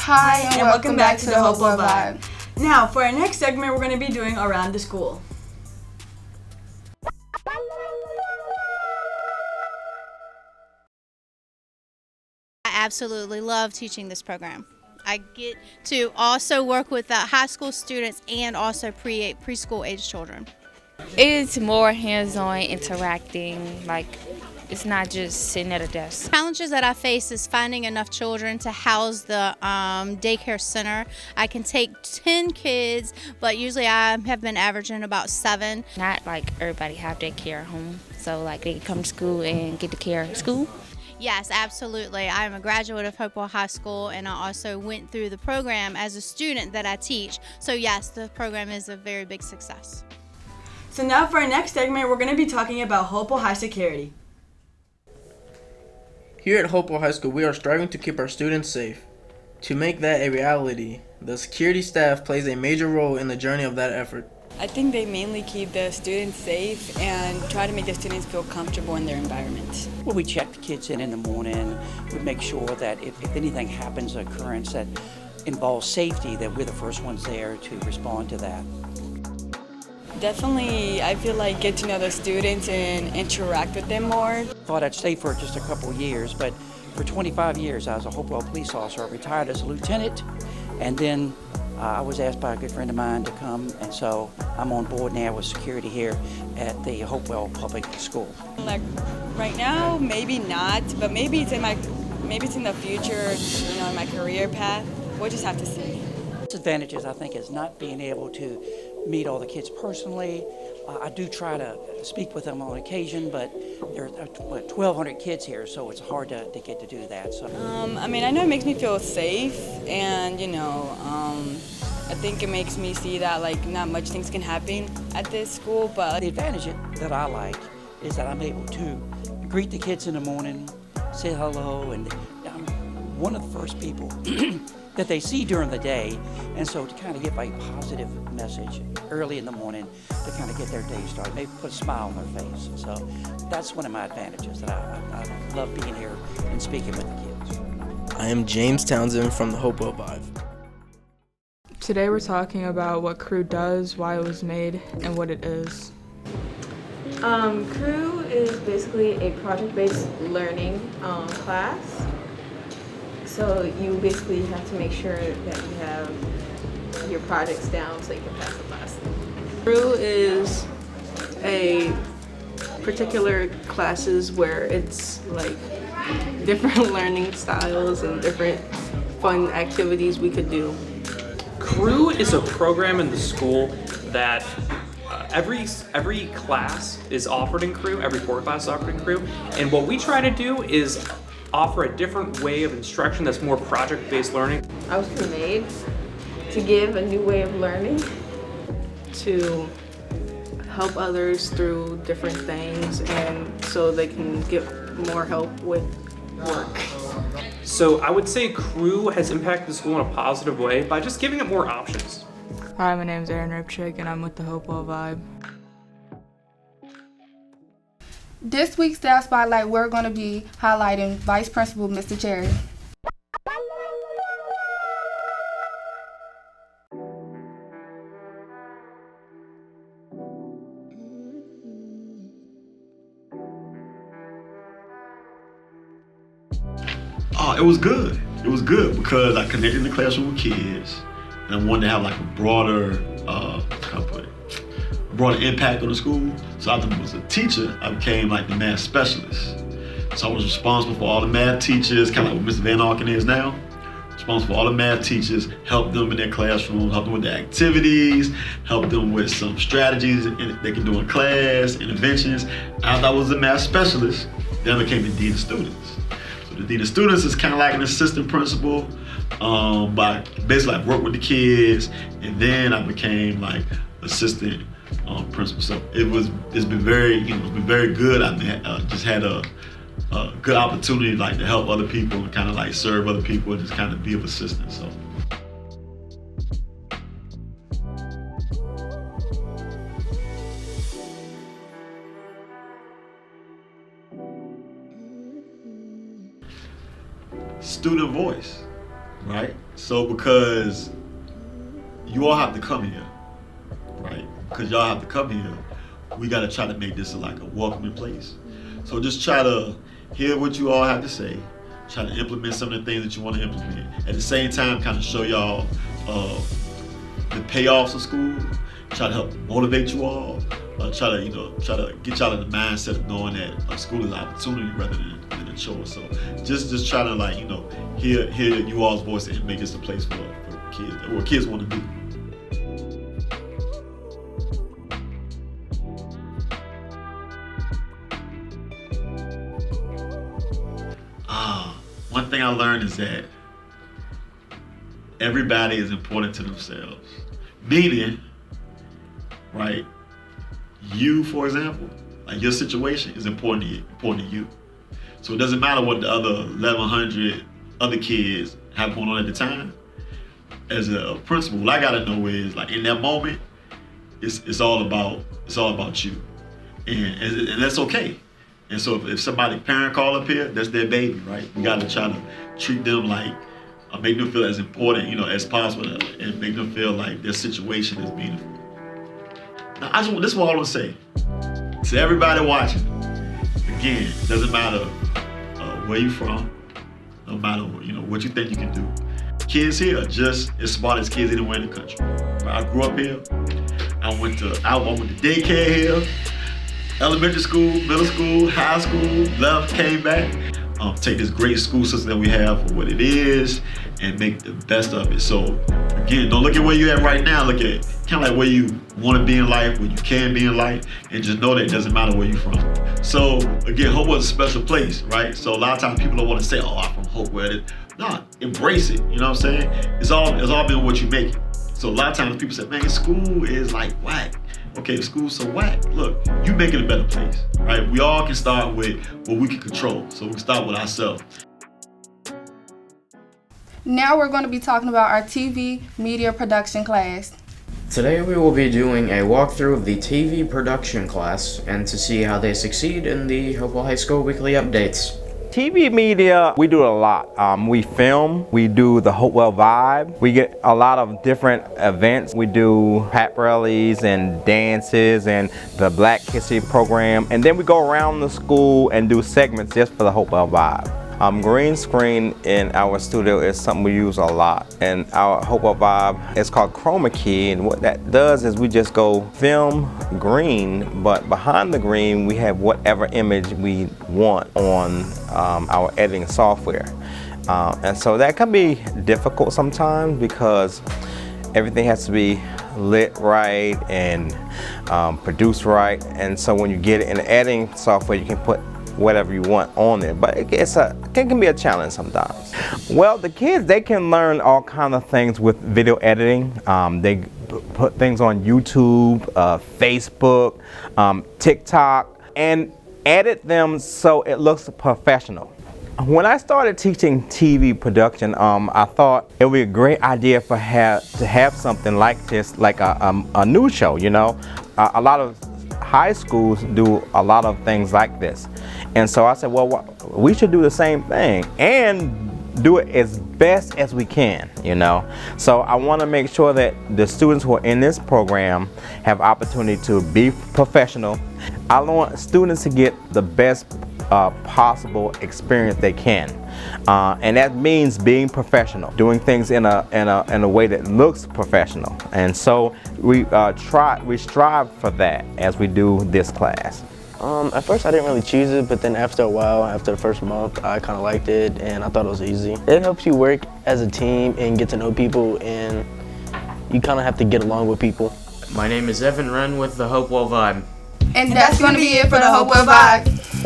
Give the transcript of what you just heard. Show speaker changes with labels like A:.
A: Hi, and welcome back to the Hopewell Vibe.
B: Now, for our next segment, we're going to be doing Around the School.
C: I absolutely love teaching this program. I get to also work with high school students and also preschool age children.
D: It's more hands-on, interacting, like it's not just sitting at a desk.
C: Challenges that I face is finding enough children to house the daycare center. I can take 10 kids, but usually I have been averaging about 7.
D: Not like everybody have their care at home, so like they can come to school and get the care at school.
C: Yes, absolutely. I'm a graduate of Hopewell High School, and I also went through the program as a student that I teach. So yes, the program is a very big success.
B: So now for our next segment, we're going to be talking about Hopewell High security.
E: Here at Hopewell High School, we are striving to keep our students safe. To make that a reality, the security staff plays a major role in the journey of that effort.
F: I think they mainly keep the students safe and try to make the students feel comfortable in their environment.
G: Well, we check the kids in the morning. We make sure that if anything happens, an occurrence that involves safety, that we're the first ones there to respond to that.
F: Definitely, I feel like get to know the students and interact with them more.
G: Thought I'd stay for just a couple of years, but for 25 years I was a Hopewell police officer. I retired as a lieutenant, and then I was asked by a good friend of mine to come, and so I'm on board now with security here at the Hopewell Public School.
F: Like right now, maybe not, but maybe it's in the future, in my career path. We'll just have to see.
G: Disadvantages, I think, is not being able to meet all the kids personally. I do try to speak with them on occasion, but there are 1,200 kids here, so it's hard to get to do that. So.
F: I know it makes me feel safe, and I think it makes me see that not much things can happen at this school. But
G: the advantage that I like is that I'm able to greet the kids in the morning, say hello, and I'm one of the first people that they see during the day, and so to kind of give a positive message early in the morning to kind of get their day started, maybe put a smile on their face. So that's one of my advantages, that I love being here and speaking with the kids.
E: I am James Townsend from the Hopewell Vibe.
A: Today we're talking about what Crew does, why it was made, and what it is.
H: Crew is basically a project-based learning class. So you basically have to make sure that you have your projects down so you can pass the class.
I: Crew is a particular classes where it's like different learning styles and different fun activities we could do.
J: Crew is a program in the school that every class is offered in Crew, every 4 class is offered in Crew, and what we try to do is offer a different way of instruction that's more project-based learning.
H: I was made to give a new way of learning.
I: To help others through different things and so they can get more help with work.
J: So I would say Crew has impacted the school in a positive way by just giving it more options.
A: Hi, my name is Aaron Ripchick, and I'm with the Hopewell Vibe.
K: This week's Staff Spotlight, we're going to be highlighting Vice Principal Mr. Cherry.
L: It was good. It was good because I connected in the classroom with kids, and I wanted to have a broader, broader impact on the school. So after I was a teacher, I became the math specialist. So I was responsible for all the math teachers, kind of like what Mr. Van Auken is now. Responsible for all the math teachers, help them in their classroom, help them with their activities, help them with some strategies they can do in class, interventions. After I was a math specialist, then I became the dean of students. The dean of students is kind of like an assistant principal, but basically I worked with the kids, and then I became assistant principal. So it's been very good. I've just had a good opportunity to help other people and kind of serve other people and just kind of be of assistance. So. Student voice. right? So because you all have to come here, right? Because y'all have to come here, we got to try to make this like a welcoming place. So just try to hear what you all have to say, try to implement some of the things that you want to implement. At the same time, kind of show y'all the payoffs of school, try to help motivate you all, try to get y'all in the mindset of knowing that school is an opportunity rather than a chore. So just try to like, hear you all's voice and make this a place for kids, what kids want to do. One thing I learned is that everybody is important to themselves. Meaning, right, you, for example, like your situation is important to you. So it doesn't matter what the other 1,100 other kids have going on at the time. As a principal, what I gotta know is like in that moment, it's all about you, and that's okay. And so if somebody parent call up here, that's their baby, right? We gotta try to treat them like, make them feel as important, as possible, and make them feel like their situation is meaningful. Now, this is what I want to say to everybody watching. Again, doesn't matter where you from, no matter what you think you can do. Kids here are just as smart as kids anywhere in the country. I grew up here. I went to daycare here. Elementary school, middle school, high school, left, came back. Take this great school system that we have for what it is and make the best of it. So again, don't look at where you're at right now. Look at kind of like where you want to be in life, where you can be in life, and just know that it doesn't matter where you're from. So again, Hopewell is a special place, right? So a lot of times people don't want to say, oh, I'm from Hopewell. Nah, embrace it, you know what I'm saying? It's all been what you make it. So a lot of times people say, man, school is like whack. Okay, school's so whack. Look, you make it a better place, right? We all can start with what we can control. So we can start with ourselves.
K: Now we're going to be talking about our TV media production class.
M: Today we will be doing a walkthrough of the TV production class and to see how they succeed in the Hopewell High School weekly updates.
N: TV media, we do a lot. We film, we do the Hopewell Vibe. We get a lot of different events. We do pep rallies and dances and the Black History program. And then we go around the school and do segments just for the Hopewell Vibe. Green screen in our studio is something we use a lot. And our Hopewell Vibe is called chroma key, and what that does is we just go film green, but behind the green we have whatever image we want on our editing software. And so that can be difficult sometimes because everything has to be lit right and produced right. And so when you get it in the editing software, you can put whatever you want on there, but it can be a challenge sometimes. Well, the kids, they can learn all kinds of things with video editing. They put things on YouTube, Facebook, TikTok, and edit them so it looks professional. When I started teaching TV production, I thought it would be a great idea to have something like this, like a news show, A lot of high schools do a lot of things like this. And so I said, well, we should do the same thing and do it as best as we can, So I want to make sure that the students who are in this program have opportunity to be professional. I want students to get the best possible experience they can. And that means being professional, doing things in a way that looks professional. And so we strive for that as we do this class.
E: At first I didn't really choose it, but then after a while, after the first month, I kind of liked it and I thought it was easy. It helps you work as a team and get to know people, and you kind of have to get along with people.
M: My name is Evan Wren with the Hopewell Vibe.
K: And that's going to be it for the Hopewell Vibe.